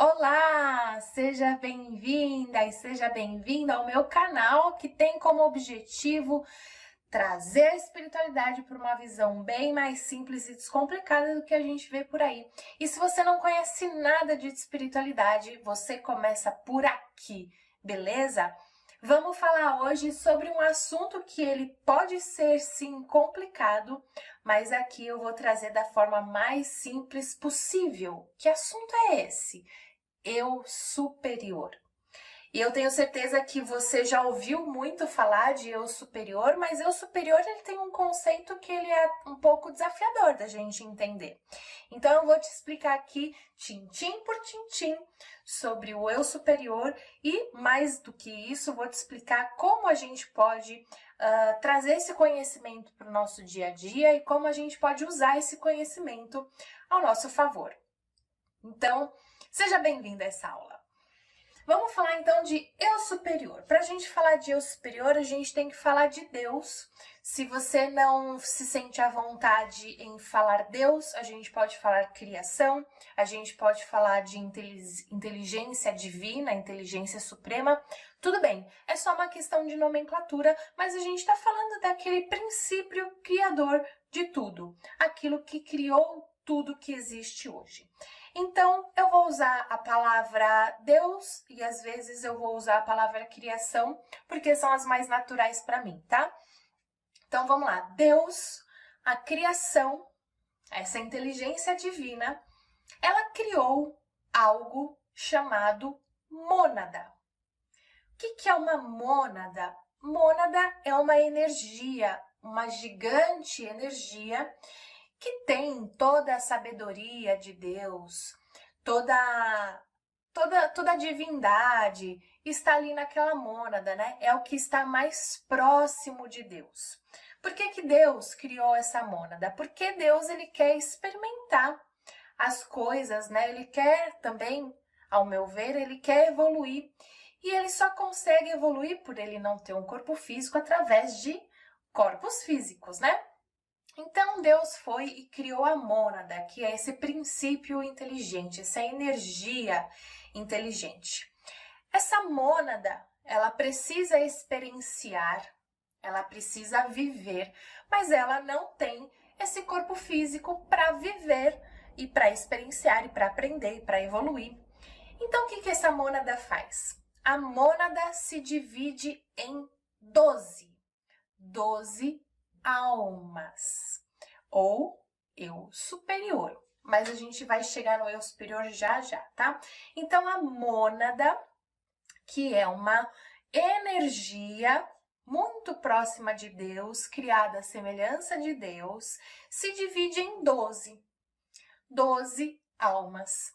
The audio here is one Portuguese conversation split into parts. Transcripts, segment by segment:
Olá, seja bem-vinda e seja bem-vindo ao meu canal que tem como objetivo trazer a espiritualidade para uma visão bem mais simples e descomplicada do que a gente vê por aí. E se você não conhece nada de espiritualidade, você começa por aqui, beleza? Vamos falar hoje sobre um assunto que ele pode ser sim complicado, mas aqui eu vou trazer da forma mais simples possível. Que assunto é esse? Eu superior. E eu tenho certeza que você já ouviu muito falar de eu superior, mas eu superior ele tem um conceito que ele é um pouco desafiador da gente entender. Então eu vou te explicar aqui, tintim por tintim, sobre o eu superior e, mais do que isso, vou te explicar como a gente pode trazer esse conhecimento para o nosso dia a dia e como a gente pode usar esse conhecimento ao nosso favor. Então, seja bem-vindo a essa aula. Vamos falar então de eu superior. Para a gente falar de eu superior, a gente tem que falar de Deus. Se você não se sente à vontade em falar Deus, a gente pode falar criação, a gente pode falar de inteligência divina, inteligência suprema. Tudo bem, é só uma questão de nomenclatura, mas a gente está falando daquele princípio criador de tudo, aquilo que criou tudo que existe hoje. Então, eu vou usar a palavra Deus e às vezes eu vou usar a palavra criação, porque são as mais naturais para mim, tá? Então, vamos lá. Deus, a criação, essa inteligência divina, ela criou algo chamado mônada. O que é uma mônada? Mônada é uma energia, uma gigante energia que tem toda a sabedoria de Deus, toda a divindade está ali naquela mônada, né? É o que está mais próximo de Deus. Por que Deus criou essa mônada? Porque Deus ele quer experimentar as coisas, né? Ele quer também, ao meu ver, ele quer evoluir. E ele só consegue evoluir por ele não ter um corpo físico através de corpos físicos, né? Então, Deus foi e criou a mônada, que é esse princípio inteligente, essa energia inteligente. Essa mônada, ela precisa experienciar, ela precisa viver, mas ela não tem esse corpo físico para viver e para experienciar e para aprender e para evoluir. Então, o que essa mônada faz? A mônada se divide em 12 almas, ou eu superior. Mas a gente vai chegar no eu superior já já, tá? Então, a mônada, que é uma energia muito próxima de Deus, criada à semelhança de Deus, se divide em 12 almas.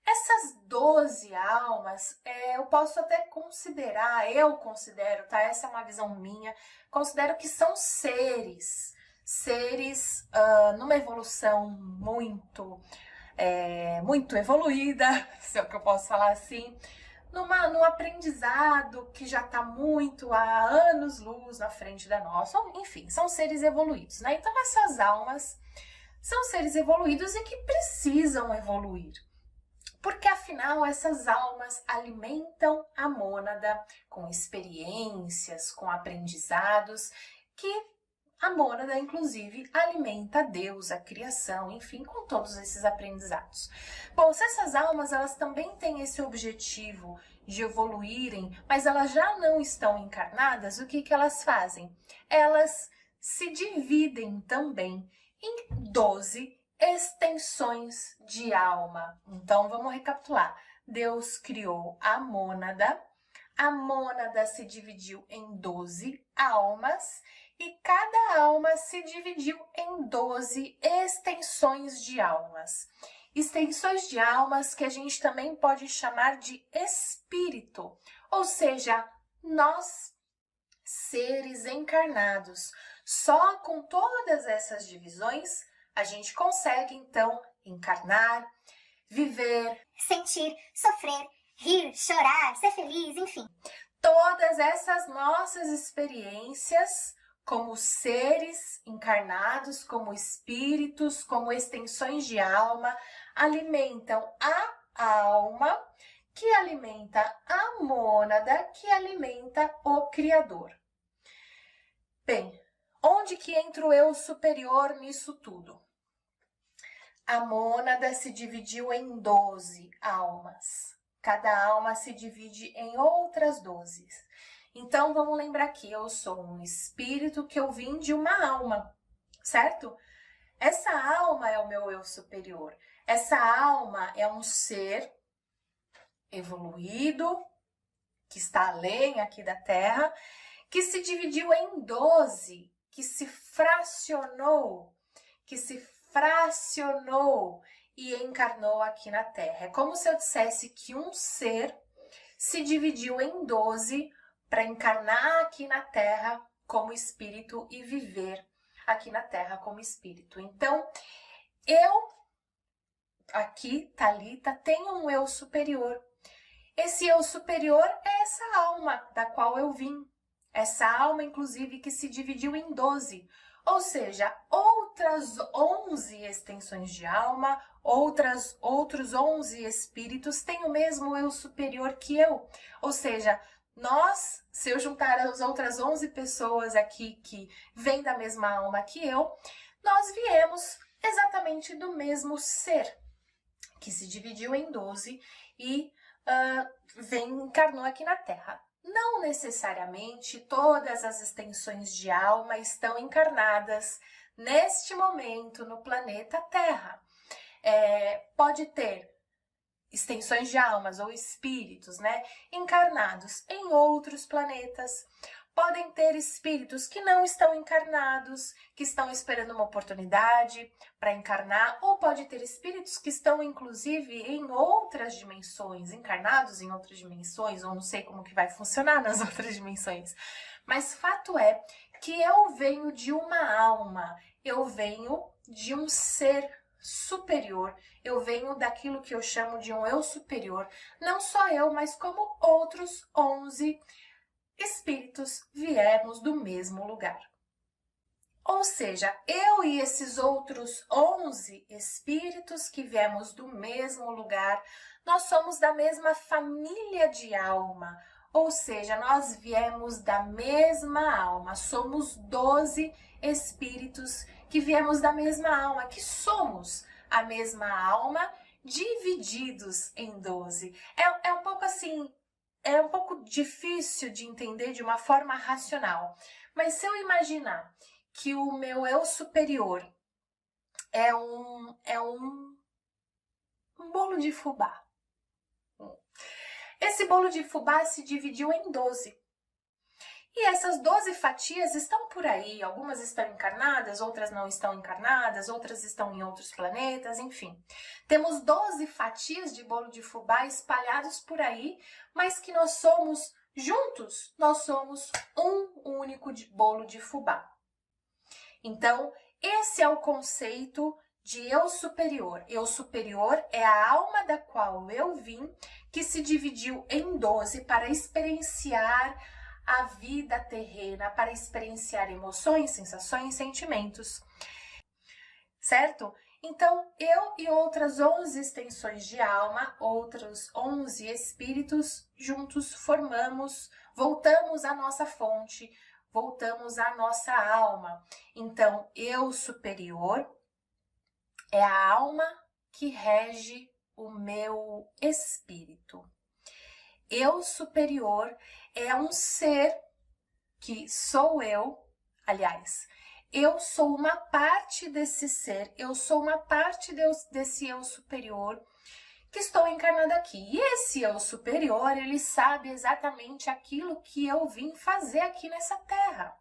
Essas 12 almas, eu posso até considerar, eu considero, tá? Essa é uma visão minha, considero que são seres numa evolução muito evoluída, se é o que eu posso falar assim, num aprendizado que já está muito há anos-luz na frente da nossa, enfim, são seres evoluídos, né? Então, essas almas são seres evoluídos e que precisam evoluir. Porque, afinal, essas almas alimentam a mônada com experiências, com aprendizados, que a mônada, inclusive, alimenta Deus, a criação, enfim, com todos esses aprendizados. Bom, se essas almas, elas também têm esse objetivo de evoluírem, mas elas já não estão encarnadas, o que elas fazem? Elas se dividem também em 12 extensões de alma. Então, vamos recapitular. Deus criou a mônada se dividiu em 12 almas e cada alma se dividiu em 12 extensões de almas. Extensões de almas que a gente também pode chamar de espírito, ou seja, nós, seres encarnados, só com todas essas divisões, a gente consegue, então, encarnar, viver, sentir, sofrer, rir, chorar, ser feliz, enfim. Todas essas nossas experiências como seres encarnados, como espíritos, como extensões de alma, alimentam a alma, que alimenta a mônada, que alimenta o Criador. Bem, onde que entra o eu superior nisso tudo? A mônada se dividiu em 12 almas. Cada alma se divide em outras 12. Então, vamos lembrar que eu sou um espírito que eu vim de uma alma, certo? Essa alma é o meu eu superior. Essa alma é um ser evoluído, que está além aqui da Terra, que se dividiu em 12, que se fracionou e encarnou aqui na Terra. É como se eu dissesse que um ser se dividiu em 12 para encarnar aqui na Terra como espírito e viver aqui na Terra como espírito. Então, eu, aqui, Thalita, tenho um eu superior. Esse eu superior é essa alma da qual eu vim. Essa alma, inclusive, que se dividiu em 12. Ou seja, outras 11 extensões de alma, outros 11 espíritos têm o mesmo eu superior que eu. Ou seja, nós, se eu juntar as outras 11 pessoas aqui que vêm da mesma alma que eu, nós viemos exatamente do mesmo ser, que se dividiu em 12 e encarnou aqui na Terra. Não necessariamente todas as extensões de alma estão encarnadas neste momento no planeta Terra. Pode ter extensões de almas ou espíritos, né, encarnados em outros planetas. Podem ter espíritos que não estão encarnados, que estão esperando uma oportunidade para encarnar, ou pode ter espíritos que estão, inclusive, em outras dimensões, encarnados em outras dimensões, ou não sei como que vai funcionar nas outras dimensões. Mas fato é que eu venho de uma alma, eu venho de um ser superior, eu venho daquilo que eu chamo de um eu superior. Não só eu, mas como outros 11 espíritos viemos do mesmo lugar. Ou seja, eu e esses outros 11 espíritos que viemos do mesmo lugar, nós somos da mesma família de alma. Ou seja, nós viemos da mesma alma. Somos 12 espíritos que viemos da mesma alma, que somos a mesma alma, divididos em 12. É um pouco assim, é um pouco difícil de entender de uma forma racional. Mas se eu imaginar que o meu eu superior é um bolo de fubá. Esse bolo de fubá se dividiu em 12. E essas 12 fatias estão por aí. Algumas estão encarnadas, outras não estão encarnadas, outras estão em outros planetas, enfim. Temos 12 fatias de bolo de fubá espalhados por aí, mas que nós somos juntos, nós somos um único bolo de fubá. Então, esse é o conceito de eu superior. Eu superior é a alma da qual eu vim, que se dividiu em 12 para experienciar a vida terrena, para experienciar emoções, sensações, sentimentos. Certo? Então, eu e outras 11 extensões de alma, outros 11 espíritos, juntos voltamos à nossa fonte, voltamos à nossa alma. Então, eu superior é a alma que rege o meu espírito. Eu superior é um ser que sou eu, aliás, eu sou uma parte desse ser, eu sou uma parte desse eu superior que estou encarnada aqui. E esse eu superior, ele sabe exatamente aquilo que eu vim fazer aqui nessa terra.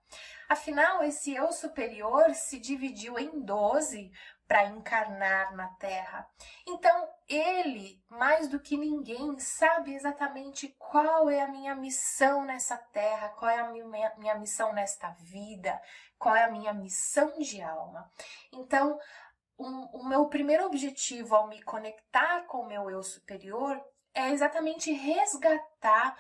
Afinal, esse eu superior se dividiu em 12 para encarnar na Terra. Então, ele, mais do que ninguém, sabe exatamente qual é a minha missão nessa Terra, qual é a minha missão nesta vida, qual é a minha missão de alma. Então, o meu primeiro objetivo ao me conectar com o meu eu superior é exatamente resgatar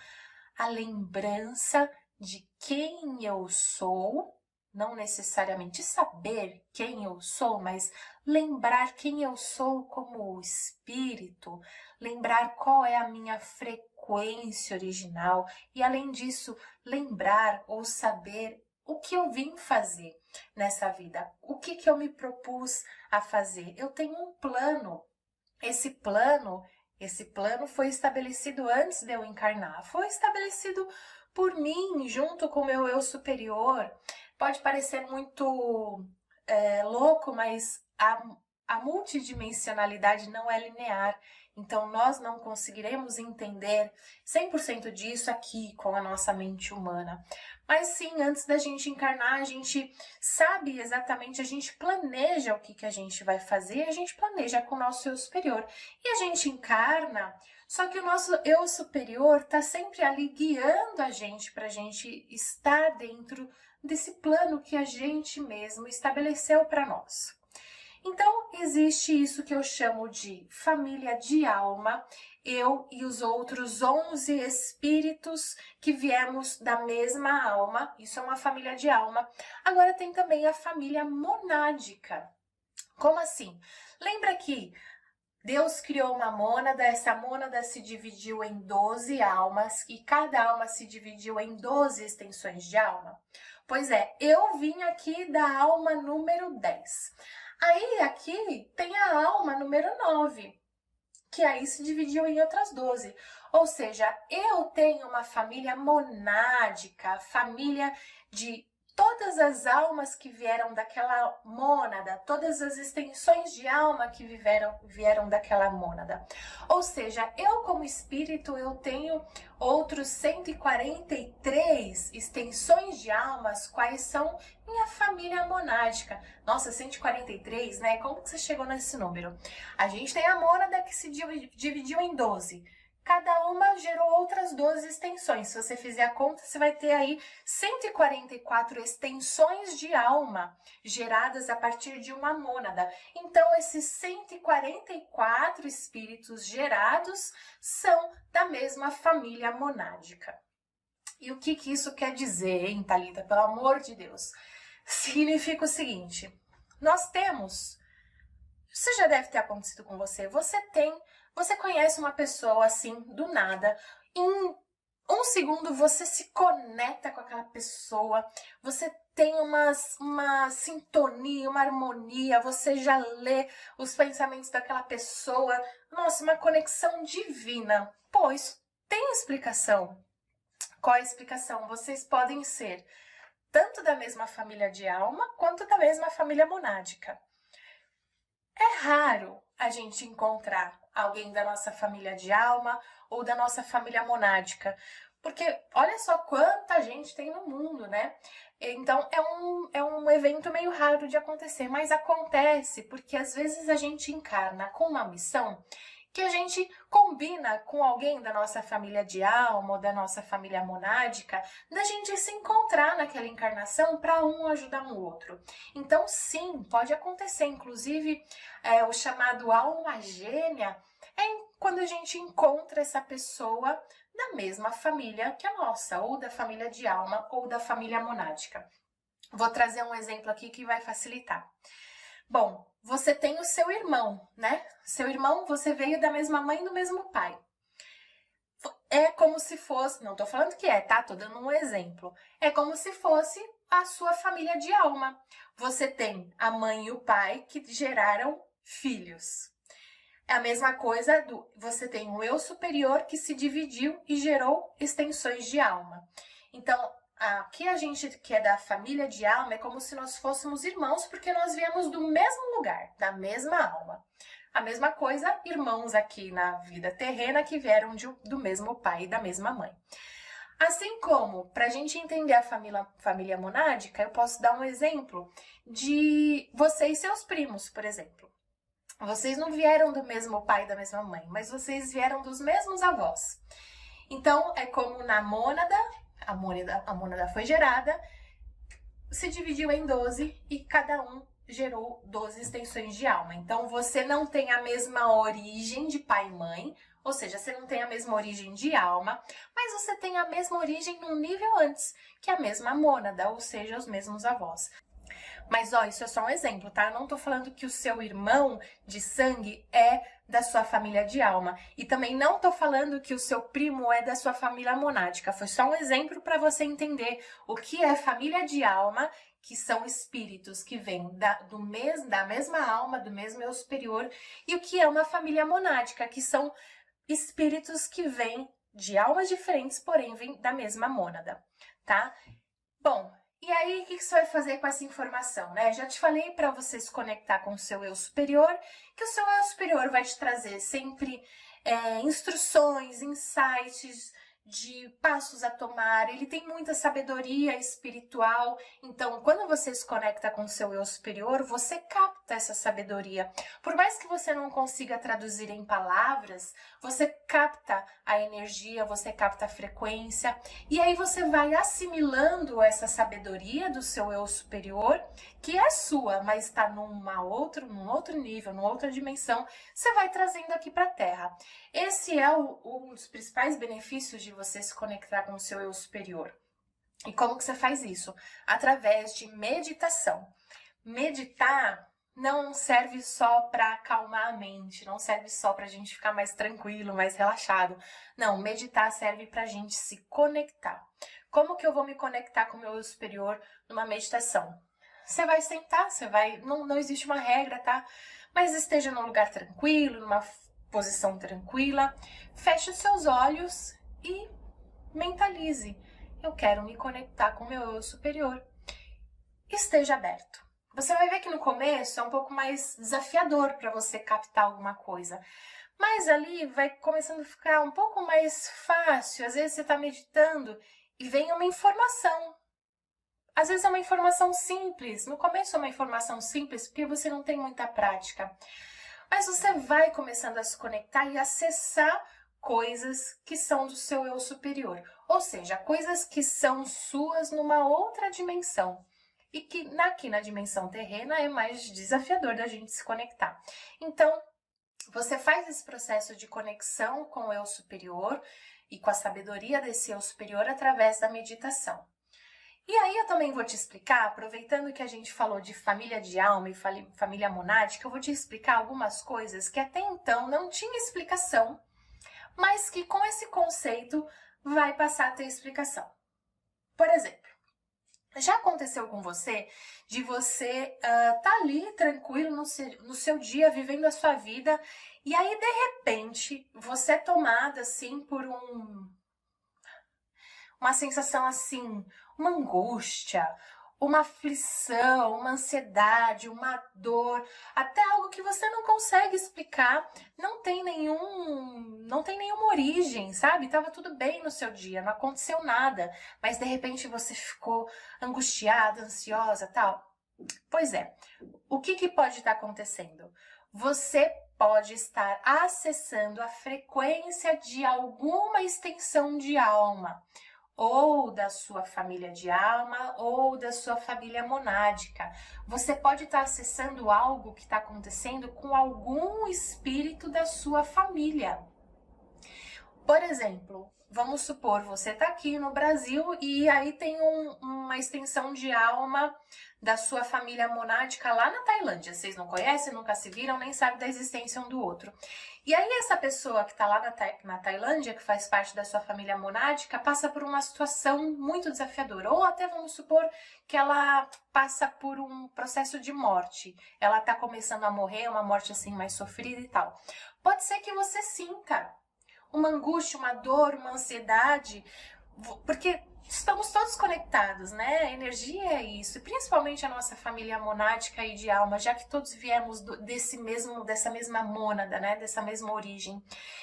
a lembrança de quem eu sou, não necessariamente saber quem eu sou, mas lembrar quem eu sou como espírito, lembrar qual é a minha frequência original e, além disso, lembrar ou saber o que eu vim fazer nessa vida, o que eu me propus a fazer. Eu tenho um plano. Esse plano foi estabelecido antes de eu encarnar, foi estabelecido por mim, junto com o meu eu superior. Pode parecer muito louco, mas a multidimensionalidade não é linear. Então, nós não conseguiremos entender 100% disso aqui com a nossa mente humana. Mas sim, antes da gente encarnar, a gente sabe exatamente, a gente planeja o que a gente vai fazer, a gente planeja com o nosso eu superior. E a gente encarna, só que o nosso eu superior está sempre ali guiando a gente para a gente estar dentro desse plano que a gente mesmo estabeleceu para nós. Então, existe isso que eu chamo de família de alma, eu e os outros 11 espíritos que viemos da mesma alma, isso é uma família de alma. Agora tem também a família monádica. Como assim? Lembra que Deus criou uma mônada, essa mônada se dividiu em 12 almas e cada alma se dividiu em 12 extensões de alma? Pois é, eu vim aqui da alma número 10. Aí aqui tem a alma número 9, que aí se dividiu em outras 12. Ou seja, eu tenho uma família monádica, família de todas as almas que vieram daquela mônada, todas as extensões de alma que vieram daquela mônada. Ou seja, eu como espírito, eu tenho outros 143 extensões de almas, quais são minha família monádica. Nossa, 143, né? Como que você chegou nesse número? A gente tem a mônada que se dividiu em 12. Cada uma gerou outras 12 extensões. Se você fizer a conta, você vai ter aí 144 extensões de alma geradas a partir de uma mônada. Então, esses 144 espíritos gerados são da mesma família monádica. E o que isso quer dizer, hein, Thalita? Pelo amor de Deus. Significa o seguinte, nós temos... Isso já deve ter acontecido com você. Você conhece uma pessoa assim, do nada, em um segundo você se conecta com aquela pessoa, você tem uma sintonia, uma harmonia, você já lê os pensamentos daquela pessoa, nossa, uma conexão divina. Pô, isso tem explicação. Qual é a explicação? Vocês podem ser tanto da mesma família de alma, quanto da mesma família monádica. É raro a gente encontrar alguém da nossa família de alma ou da nossa família monádica, porque olha só quanta gente tem no mundo, né? Então é um evento meio raro de acontecer, mas acontece porque às vezes a gente encarna com uma missão que a gente combina com alguém da nossa família de alma ou da nossa família monádica, da gente se encontrar naquela encarnação para um ajudar o outro. Então, sim, pode acontecer. Inclusive, o chamado alma gêmea é quando a gente encontra essa pessoa da mesma família que a nossa, ou da família de alma ou da família monádica. Vou trazer um exemplo aqui que vai facilitar. Bom, você tem o seu irmão, né? Seu irmão, você veio da mesma mãe e do mesmo pai. É como se fosse, não tô falando que é, tá? Tô dando um exemplo. É como se fosse a sua família de alma. Você tem a mãe e o pai que geraram filhos. É a mesma coisa você tem o eu superior que se dividiu e gerou extensões de alma. Então, aqui a gente que é da família de alma é como se nós fôssemos irmãos, porque nós viemos do mesmo lugar, da mesma alma. A mesma coisa, irmãos aqui na vida terrena que vieram do mesmo pai e da mesma mãe. Assim como, para a gente entender a família monádica, eu posso dar um exemplo de você e seus primos, por exemplo. Vocês não vieram do mesmo pai e da mesma mãe, mas vocês vieram dos mesmos avós. Então, é como na mônada, a mônada foi gerada, se dividiu em 12 e cada um gerou 12 extensões de alma. Então, você não tem a mesma origem de pai e mãe, Ou seja, você não tem a mesma origem de alma, mas você tem a mesma origem num nível antes, que é a mesma mônada, ou seja, os mesmos avós. Mas, ó, isso é só um exemplo, tá? Eu não tô falando que o seu irmão de sangue é da sua família de alma. E também não tô falando que o seu primo é da sua família monádica. Foi só um exemplo para você entender o que é família de alma, que são espíritos que vêm da mesma alma, do mesmo eu superior, e o que é uma família monádica, que são espíritos que vêm de almas diferentes, porém vêm da mesma mônada, tá? Bom, e aí, o que você vai fazer com essa informação, né? Já te falei para você se conectar com o seu eu superior, que o seu eu superior vai te trazer sempre instruções, insights de passos a tomar. Ele tem muita sabedoria espiritual, então quando você se conecta com o seu eu superior, você capta essa sabedoria. Por mais que você não consiga traduzir em palavras, você capta a energia, você capta a frequência, e aí você vai assimilando essa sabedoria do seu eu superior, que é sua, mas está num outro nível, numa outra dimensão, você vai trazendo aqui para a Terra. Esse é um dos principais benefícios de você se conectar com o seu eu superior. E como que você faz isso? Através de meditação. Meditar não serve só para acalmar a mente, não serve só para a gente ficar mais tranquilo, mais relaxado. Não, meditar serve para a gente se conectar. Como que eu vou me conectar com o meu eu superior numa meditação? Você vai sentar, não existe uma regra, tá? Mas esteja num lugar tranquilo, numa posição tranquila, feche os seus olhos e mentalize. Eu quero me conectar com o meu eu superior. Esteja aberto. Você vai ver que no começo é um pouco mais desafiador para você captar alguma coisa. Mas ali vai começando a ficar um pouco mais fácil. Às vezes você está meditando e vem uma informação. Às vezes é uma informação simples. No começo é uma informação simples porque você não tem muita prática. Mas você vai começando a se conectar e acessar coisas que são do seu eu superior. Ou seja, coisas que são suas numa outra dimensão. E que aqui na dimensão terrena é mais desafiador da gente se conectar. Então, você faz esse processo de conexão com o eu superior e com a sabedoria desse eu superior através da meditação. E aí eu também vou te explicar, aproveitando que a gente falou de família de alma e família monádica, eu vou te explicar algumas coisas que até então não tinha explicação, mas que com esse conceito vai passar a ter explicação. Por exemplo, já aconteceu com você de você tá ali tranquilo no seu dia, vivendo a sua vida, e aí de repente você é tomada assim por uma sensação assim, uma angústia, uma aflição, uma ansiedade, uma dor, até algo que você não consegue explicar, não tem nenhuma origem, sabe? Tava tudo bem no seu dia, não aconteceu nada, mas de repente você ficou angustiada, ansiosa, tal. Pois é, o que pode estar acontecendo? Você pode estar acessando a frequência de alguma extensão de alma, ou da sua família de alma, ou da sua família monádica. Você pode estar acessando algo que está acontecendo com algum espírito da sua família. Por exemplo, vamos supor, você está aqui no Brasil e aí tem uma extensão de alma da sua família monádica lá na Tailândia. Vocês não conhecem, nunca se viram, nem sabem da existência um do outro. E aí essa pessoa que está lá na Tailândia, que faz parte da sua família monádica, passa por uma situação muito desafiadora. Ou até vamos supor que ela passa por um processo de morte. Ela está começando a morrer, uma morte assim mais sofrida e tal. Pode ser que você sinta uma angústia, uma dor, uma ansiedade, porque estamos todos conectados, né? A energia é isso, e principalmente a nossa família monádica e de alma, já que todos viemos dessa mesma mônada, né? Dessa mesma origem.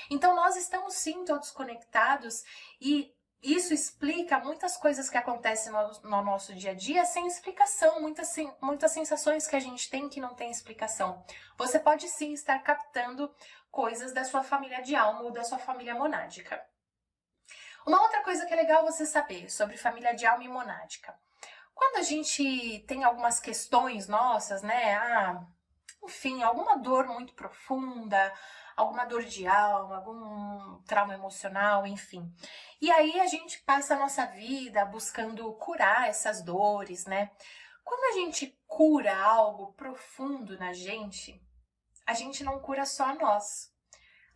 Então nós estamos sim todos conectados e isso explica muitas coisas que acontecem no nosso dia a dia sem explicação, muitas sensações que a gente tem que não tem explicação. Você pode sim estar captando coisas da sua família de alma ou da sua família monádica. Uma outra coisa que é legal você saber sobre família de alma e monádica. Quando a gente tem algumas questões nossas, né? Enfim, alguma dor muito profunda, alguma dor de alma, algum trauma emocional, enfim. E aí a gente passa a nossa vida buscando curar essas dores, né? Quando a gente cura algo profundo na gente, a gente não cura só nós.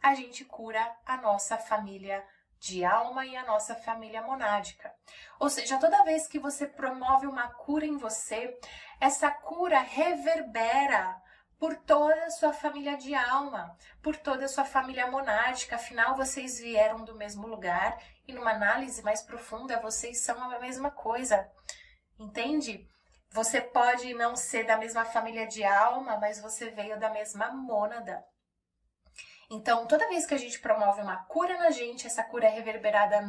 A gente cura a nossa família de alma e a nossa família monádica. Ou seja, toda vez que você promove uma cura em você, essa cura reverbera por toda a sua família de alma, por toda a sua família monádica. Afinal, vocês vieram do mesmo lugar e numa análise mais profunda, vocês são a mesma coisa. Entende? Você pode não ser da mesma família de alma, mas você veio da mesma mônada. Então, toda vez que a gente promove uma cura na gente, essa cura é reverberada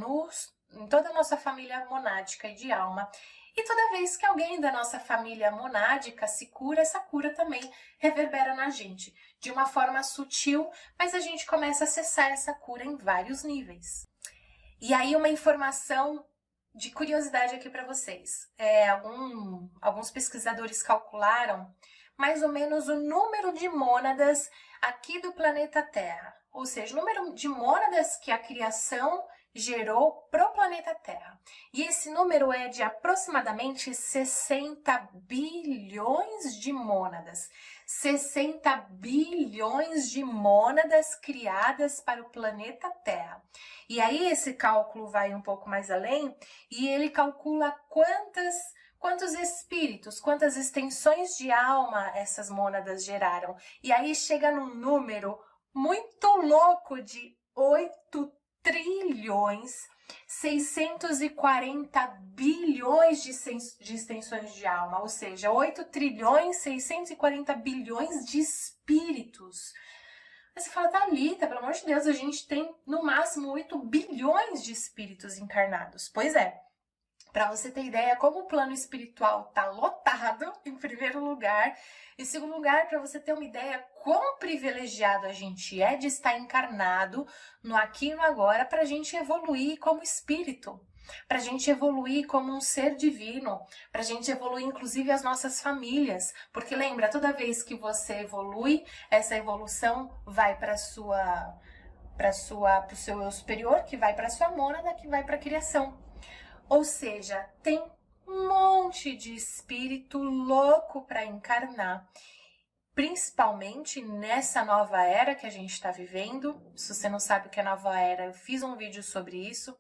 em toda a nossa família monádica e de alma. E toda vez que alguém da nossa família monádica se cura, essa cura também reverbera na gente. De uma forma sutil, mas a gente começa a acessar essa cura em vários níveis. E aí, uma informação de curiosidade aqui para vocês. Alguns pesquisadores calcularam mais ou menos o número de mônadas aqui do planeta Terra, ou seja, o número de mônadas que a criação gerou para o planeta Terra. E esse número é de aproximadamente 60 bilhões de mônadas. 60 bilhões de mônadas criadas para o planeta Terra. E aí esse cálculo vai um pouco mais além e ele calcula quantos espíritos, quantas extensões de alma essas mônadas geraram. E aí chega num número muito louco de 8 trilhões 640 bilhões de extensões de alma, ou seja, 8 trilhões 640 bilhões de espíritos. Aí você fala, Thalita, pelo amor de Deus, a gente tem no máximo 8 bilhões de espíritos encarnados. Pois é. Para você ter ideia como o plano espiritual está lotado, em primeiro lugar. Em segundo lugar, para você ter uma ideia quão privilegiado a gente é de estar encarnado no aqui e no agora para a gente evoluir como espírito, para a gente evoluir como um ser divino, para a gente evoluir inclusive as nossas famílias. Porque lembra, toda vez que você evolui, essa evolução vai para o seu eu superior, que vai para a sua mônada, que vai para a criação. Ou seja, tem um monte de espírito louco para encarnar, principalmente nessa nova era que a gente está vivendo. Se você não sabe o que é nova era, eu fiz um vídeo sobre isso.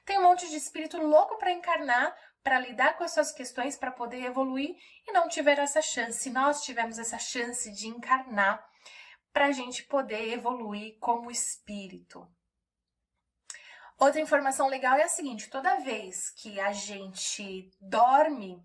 Tem um monte de espírito louco para encarnar, para lidar com as suas questões, para poder evoluir e não tiver essa chance. Nós tivemos essa chance de encarnar para a gente poder evoluir como espírito. Outra informação legal é a seguinte, toda vez que a gente dorme,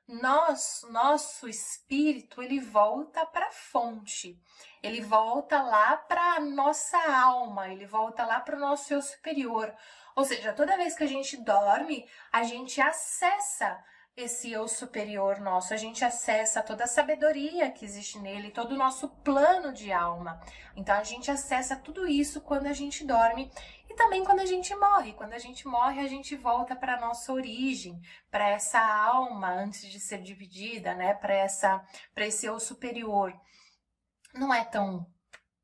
nosso espírito, ele volta para a fonte, ele volta lá para a nossa alma, ele volta lá para o nosso eu superior. Ou seja, toda vez que a gente dorme, a gente acessa esse eu superior nosso, a gente acessa toda a sabedoria que existe nele, todo o nosso plano de alma. Então a gente acessa tudo isso quando a gente dorme e também quando a gente morre. Quando a gente morre, a gente volta para a nossa origem, para essa alma antes de ser dividida, né? Para esse eu superior. Não é tão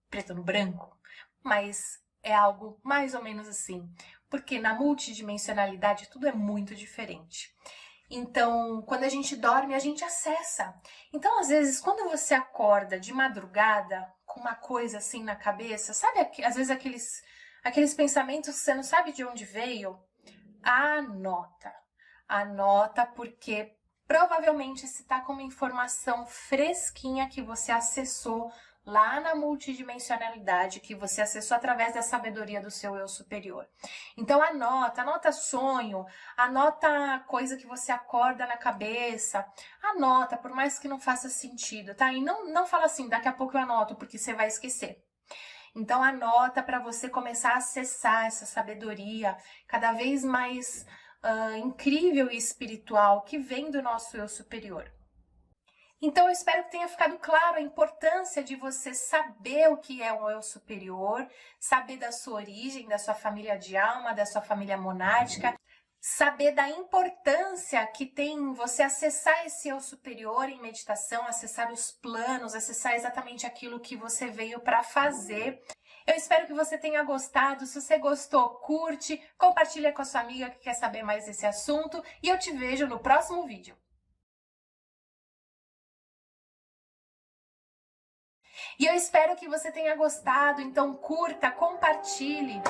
preto no branco, mas é algo mais ou menos assim, porque na multidimensionalidade tudo é muito diferente. Então, quando a gente dorme, a gente acessa. Então, às vezes, quando você acorda de madrugada com uma coisa assim na cabeça, sabe, às vezes aqueles pensamentos que você não sabe de onde veio, anota porque provavelmente você está com uma informação fresquinha que você acessou lá na multidimensionalidade, que você acessou através da sabedoria do seu eu superior. Então anota sonho, anota coisa que você acorda na cabeça, anota, por mais que não faça sentido, tá? E não fala assim, daqui a pouco eu anoto, porque você vai esquecer. Então anota para você começar a acessar essa sabedoria cada vez mais incrível e espiritual que vem do nosso eu superior. Então eu espero que tenha ficado claro a importância de você saber o que é um eu superior, saber da sua origem, da sua família de alma, da sua família monádica, saber da importância que tem você acessar esse eu superior em meditação, acessar os planos, acessar exatamente aquilo que você veio para fazer. Eu espero que você tenha gostado. Se você gostou, curte, compartilha com a sua amiga que quer saber mais desse assunto e eu te vejo no próximo vídeo. E eu espero que você tenha gostado, então curta, compartilhe.